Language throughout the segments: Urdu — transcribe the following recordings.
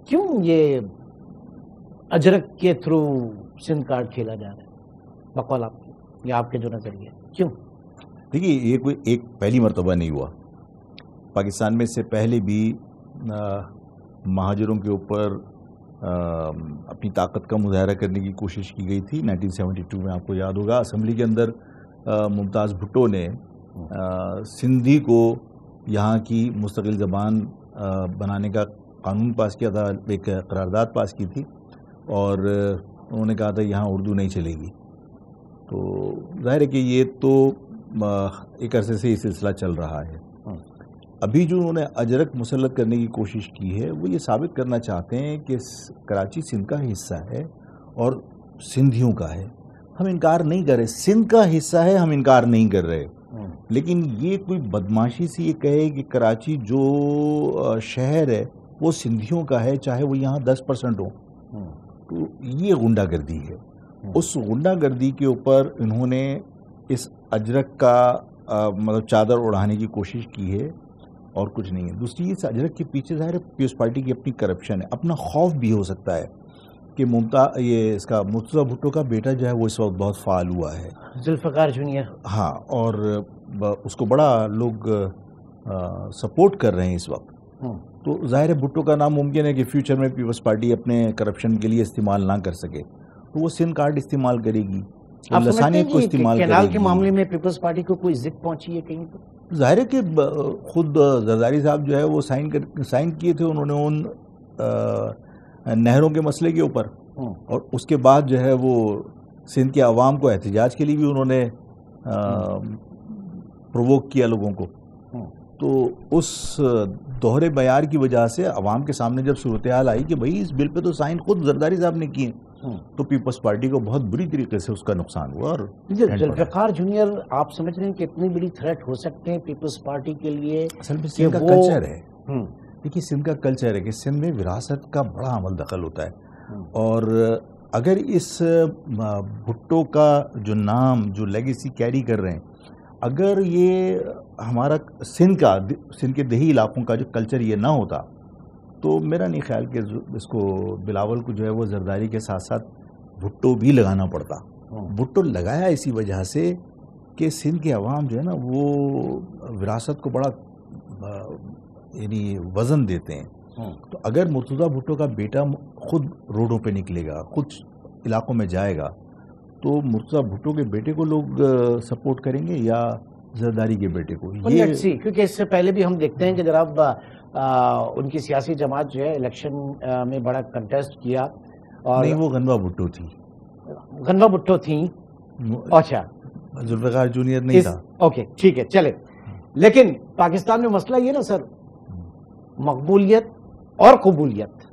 کیوں یہ اجرک کے تھرو سندھ کارڈ کھیلا جا رہا ہے بقول آپ کی، یا آپ کے جو نظریے کیوں؟ دیکھیے یہ کوئی ایک پہلی مرتبہ نہیں ہوا. پاکستان میں اس سے پہلے بھی مہاجروں کے اوپر اپنی طاقت کا مظاہرہ کرنے کی کوشش کی گئی تھی. 1972 میں آپ کو یاد ہوگا اسمبلی کے اندر ممتاز بھٹو نے سندھی کو یہاں کی مستقل زبان بنانے کا قانون پاس کیا تھا، ایک قرارداد پاس کی تھی، اور انہوں نے کہا تھا یہاں اردو نہیں چلے گی. تو ظاہر ہے کہ یہ تو ایک عرصے سے یہ سلسلہ چل رہا ہے. ابھی جو انہوں نے اجرک مسلط کرنے کی کوشش کی ہے وہ یہ ثابت کرنا چاہتے ہیں کہ کراچی سندھ کا حصہ ہے اور سندھیوں کا ہے. ہم انکار نہیں کر رہے، سندھ کا حصہ ہے، ہم انکار نہیں کر رہے، لیکن یہ کوئی بدماشی سے یہ کہے کہ کراچی جو شہر ہے وہ سندھیوں کا ہے، چاہے وہ یہاں 10% ہو، تو یہ غنڈہ گردی ہے. اس غنڈہ گردی کے اوپر انہوں نے اس اجرک کا مطلب چادر اڑانے کی کوشش کی ہے اور کچھ نہیں ہے. دوسری اس اجرک کے پیچھے ظاہر ہے پیپلز پارٹی کی اپنی کرپشن ہے، اپنا خوف بھی ہو سکتا ہے کہ اس کا مرتضیٰ بھٹو کا بیٹا جو ہے وہ اس وقت بہت فعال ہوا ہے، ذوالفقار جونیئر. ہاں، اور اس کو بڑا لوگ سپورٹ کر رہے ہیں اس وقت. تو ظاہر ہے بھٹو کا نام ممکن ہے کہ فیوچر میں پیپلز پارٹی اپنے کرپشن کے لیے استعمال نہ کر سکے، تو وہ سندھ کارڈ استعمال کرے گی، لسانیت کو استعمال کرے گی. کینال کے معاملے میں پیپلز پارٹی کو کوئی ضد پہنچی ہے کہیں پر؟ ظاہر ہے کہ خود زرداری صاحب جو ہے وہ سائن کیے تھے انہوں نے ان نہروں کے مسئلے کے اوپر، اور اس کے بعد جو ہے وہ سندھ کے عوام کو احتجاج کے لیے بھی انہوں نے پرووک کیا لوگوں کو. تو اس دوہرے معیار کی وجہ سے عوام کے سامنے جب صورتحال آئی کہ بھئی اس بل پہ تو سائن خود زرداری صاحب نے کیے، تو پیپلز پارٹی کو بہت بری طریقے سے اس کا نقصان ہوا. اور ذوالفقار جونیئر آپ سمجھ رہے ہیں کہ اتنی بڑی تھریٹ ہو سکتے ہیں پیپلز پارٹی کے لیے؟ اصل میں سندھ کا کلچر ہے، دیکھیے سندھ کا کلچر ہے کہ سندھ میں وراثت کا بڑا عمل دخل ہوتا ہے، اور اگر اس بھٹو کا جو نام جو لیگیسی کیری کر رہے ہیں، اگر یہ ہمارا سندھ کے دیہی علاقوں کا جو کلچر یہ نہ ہوتا تو میرا نہیں خیال کہ اس کو بلاول کو جو ہے وہ زرداری کے ساتھ ساتھ بھٹو بھی لگانا پڑتا. بھٹو لگایا اسی وجہ سے کہ سندھ کے عوام جو ہے نا وہ وراثت کو بڑا یعنی وزن دیتے ہیں. تو اگر مرتضیٰ بھٹو کا بیٹا خود روڈوں پہ نکلے گا، خود علاقوں میں جائے گا، تو مرتضیٰ بھٹو کے بیٹے کو لوگ سپورٹ کریں گے یا زرداری کے بیٹے کو؟ کیونکہ اس سے پہلے بھی ہم دیکھتے ہیں کہ جناب ان کی سیاسی جماعت جو ہے الیکشن میں بڑا کنٹیسٹ کیا، اور نہیں وہ غنوہ بھٹو تھی. غنوہ بھٹو تھیں؟ اچھا، ذوالفقار جونیئر نہیں تھا. اوکے ٹھیک ہے چلے. لیکن پاکستان میں مسئلہ یہ نا سر، مقبولیت اور قبولیت.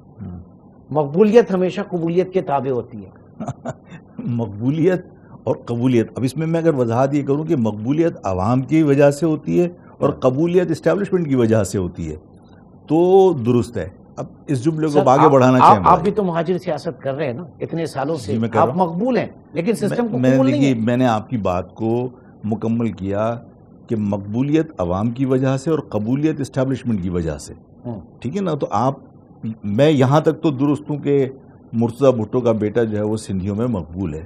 مقبولیت ہمیشہ قبولیت کے تابع ہوتی ہے. مقبولیت اور قبولیت، اب اس میں اگر وضاحت یہ کروں کہ مقبولیت عوام کی وجہ سے ہوتی ہے اور قبولیت اسٹیبلشمنٹ کی وجہ سے ہوتی ہے تو درست ہے. اب اس جملے کو آگے بڑھانا چاہیں. آپ بھی تو مہاجر سیاست کر رہے ہیں نا اتنے سالوں سے، آپ مقبول ہیں، لیکن سسٹم کو قبول نہیں ہے. میں نے آپ کی بات کو مکمل کیا کہ مقبولیت عوام کی وجہ سے اور قبولیت اسٹیبلشمنٹ کی وجہ سے، ٹھیک ہے نا. تو میں یہاں تک تو درست ہوں کہ مرتضیٰ بھٹو کا بیٹا جو ہے وہ سندھیوں میں مقبول ہے.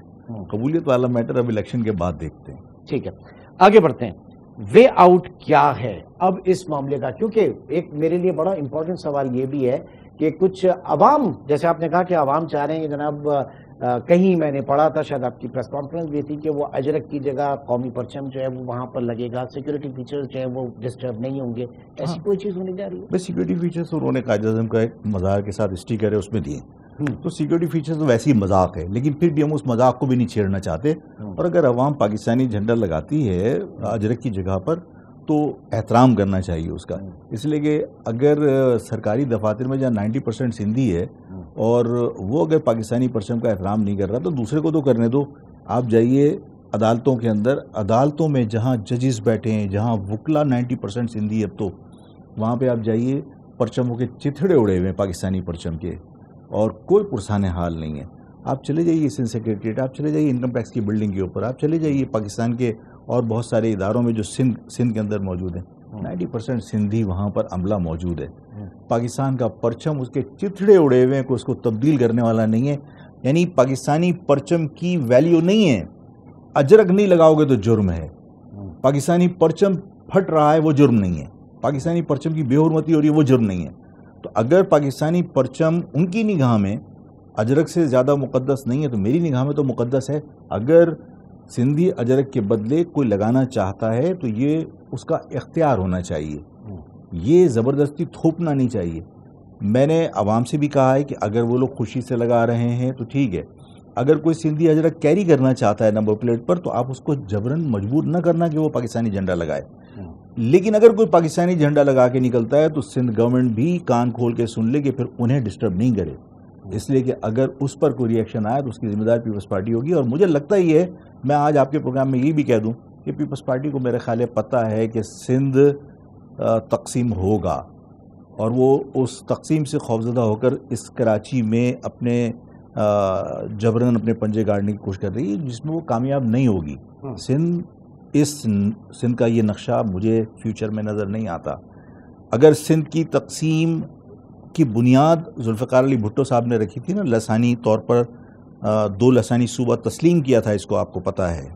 قبولیت والا میٹر اب الیکشن کے بعد دیکھتے ہیں. ٹھیک ہے، آگے بڑھتے ہیں. وے آؤٹ کیا ہے اب اس معاملے کا؟ کیونکہ ایک میرے لیے بڑا امپورٹنٹ سوال یہ بھی ہے کہ کچھ عوام، جیسے آپ نے کہا کہ عوام چاہ رہے ہیں کہ جناب کہیں میں نے پڑھا تھا، شاید آپ کی پریس کانفرنس بھی تھی، کہ وہ اجرک کی جگہ قومی پرچم جو ہے وہ وہاں پر لگے گا، سیکورٹی فیچرز جو ہے وہ ڈسٹرب نہیں ہوں گے. ایسی کوئی چیز ہونے جا رہی ہے؟ سیکورٹی فیچرز انہوں نے قائد اعظم کا ایک مزار کے ساتھ اسٹیکر ہے اس میں دیے، تو سیکورٹی فیچرز تو ویسے ہی مذاق ہے، لیکن پھر بھی ہم اس مذاق کو بھی نہیں چھیڑنا چاہتے. اور اگر عوام پاکستانی جھنڈا لگاتی ہے اجرک کی جگہ پر تو احترام کرنا چاہیے اس کا. اس لیے کہ اگر سرکاری دفاتر میں جہاں 90% سندھی ہے اور وہ اگر پاکستانی پرچم کا احترام نہیں کر رہا تو دوسرے کو تو کرنے دو. آپ جائیے عدالتوں کے اندر، عدالتوں میں جہاں ججز بیٹھے ہیں، جہاں وکلا 90% سندھی، اب تو وہاں پہ آپ جائیے پرچموں کے چتھڑے اڑے ہوئے ہیں پاکستانی پرچم کے، اور کوئی پرسان حال نہیں ہے. آپ چلے جائیے سندھ سیکریٹریٹ، آپ چلے جائیے انکم ٹیکس کی بلڈنگ کے اوپر، آپ چلے جائیے پاکستان کے اور بہت سارے اداروں میں جو سندھ کے اندر موجود ہیں، 90% سندھی وہاں پر عملہ موجود ہے. پاکستان کا پرچم اس کے چتڑے اڑے ہوئے ہیں کہ اس کو تبدیل کرنے والا نہیں ہے. یعنی پاکستانی پرچم کی ویلیو نہیں ہے. اجرک نہیں لگاؤ گے تو جرم ہے. پاکستانی پرچم پھٹ رہا ہے وہ جرم نہیں ہے. پاکستانی پرچم کی بے حرمتی ہو رہی ہے وہ جرم نہیں ہے. تو اگر پاکستانی پرچم ان کی نگاہ میں اجرک سے زیادہ مقدس نہیں ہے تو میری نگاہ میں تو مقدس ہے. اگر سندھی اجرک کے بدلے کوئی لگانا چاہتا ہے تو یہ اس کا اختیار ہونا چاہیے. یہ زبردستی تھوپنا نہیں چاہیے. میں نے عوام سے بھی کہا ہے کہ اگر وہ لوگ خوشی سے لگا رہے ہیں تو ٹھیک ہے. اگر کوئی سندھی اجرک کیری کرنا چاہتا ہے نمبر پلیٹ پر تو آپ اس کو جبراً مجبور نہ کرنا کہ وہ پاکستانی جھنڈا لگائے. لیکن اگر کوئی پاکستانی جھنڈا لگا کے نکلتا ہے تو سندھ گورنمنٹ بھی کان کھول کے سن لے کہ پھر انہیں ڈسٹرب نہیں کرے. اس لیے کہ اگر اس پر کوئی ریئیکشن آیا تو اس کی ذمہ دار پیپلز پارٹی ہوگی. اور مجھے لگتا ہی ہے, میں آج آپ کے پروگرام میں یہ بھی کہہ دوں کہ پیپلز پارٹی کو میرے خیال ہے پتہ ہے کہ سندھ تقسیم ہوگا اور وہ اس تقسیم سے خوفزدہ ہو کر اس کراچی میں اپنے جبراً اپنے پنجے گاڑنے کی کوشش کر رہی ہے جس میں وہ کامیاب نہیں ہوگی. سندھ کا یہ نقشہ مجھے فیوچر میں نظر نہیں آتا. اگر سندھ کی تقسیم کی بنیاد ذوالفقار علی بھٹو صاحب نے رکھی تھی نا, لسانی طور پر 2 لسانی صوبہ تسلیم کیا تھا, اس کو آپ کو پتا ہے,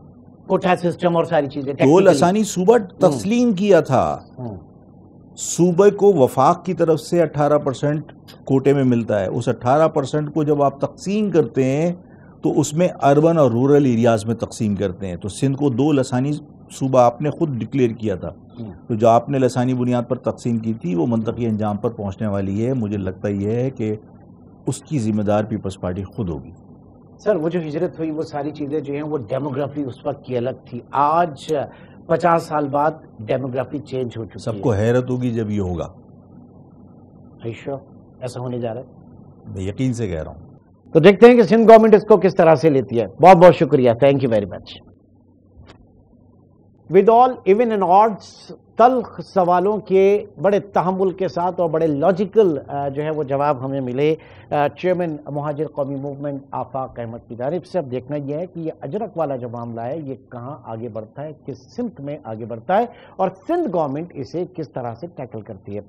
کوٹا سسٹم اور ساری چیزیں 2 لسانی صوبہ تسلیم کیا تھا. صوبے کو وفاق کی طرف سے 18% کوٹے میں ملتا ہے. اس 18% کو جب آپ تقسیم کرتے ہیں تو اس میں اربن اور رورل ایریاز میں تقسیم کرتے ہیں. تو سندھ کو 2 لسانی صوبہ آپ نے خود ڈکلیئر کیا تھا. تو جو آپ نے لسانی بنیاد پر تقسیم کی تھی وہ منطقی انجام پر پہنچنے والی ہے. مجھے لگتا یہ ہے کہ اس کی ذمہ دار پیپلز پارٹی خود ہوگی. سر وہ جو ہجرت ہوئی وہ ساری چیزیں جو ہیں وہ ڈیموگرافی اس وقت کی الگ تھی. آج 50 سال بعد ڈیموگرافی چینج ہو چکی ہے. سب کو حیرت ہوگی جب یہ ہوگا. ایسا ہونے جا رہا ہے, میں یقین سے کہہ رہا ہوں. تو دیکھتے ہیں کہ سندھ گورنمنٹ اس کو کس طرح سے لیتی ہے. بہت بہت شکریہ, thank you very much. With all even and odds, تلخ سوالوں کے بڑے تحمل کے ساتھ اور بڑے لاجیکل جو ہے وہ جواب ہمیں ملے چیئرمین مہاجر قومی موومنٹ آفاق احمد کی جانب سے. اب دیکھنا یہ ہے کہ یہ اجرک والا جو معاملہ ہے یہ کہاں آگے بڑھتا ہے, کس سمت میں آگے بڑھتا ہے اور سندھ گورنمنٹ اسے کس طرح سے ٹیکل کرتی ہے.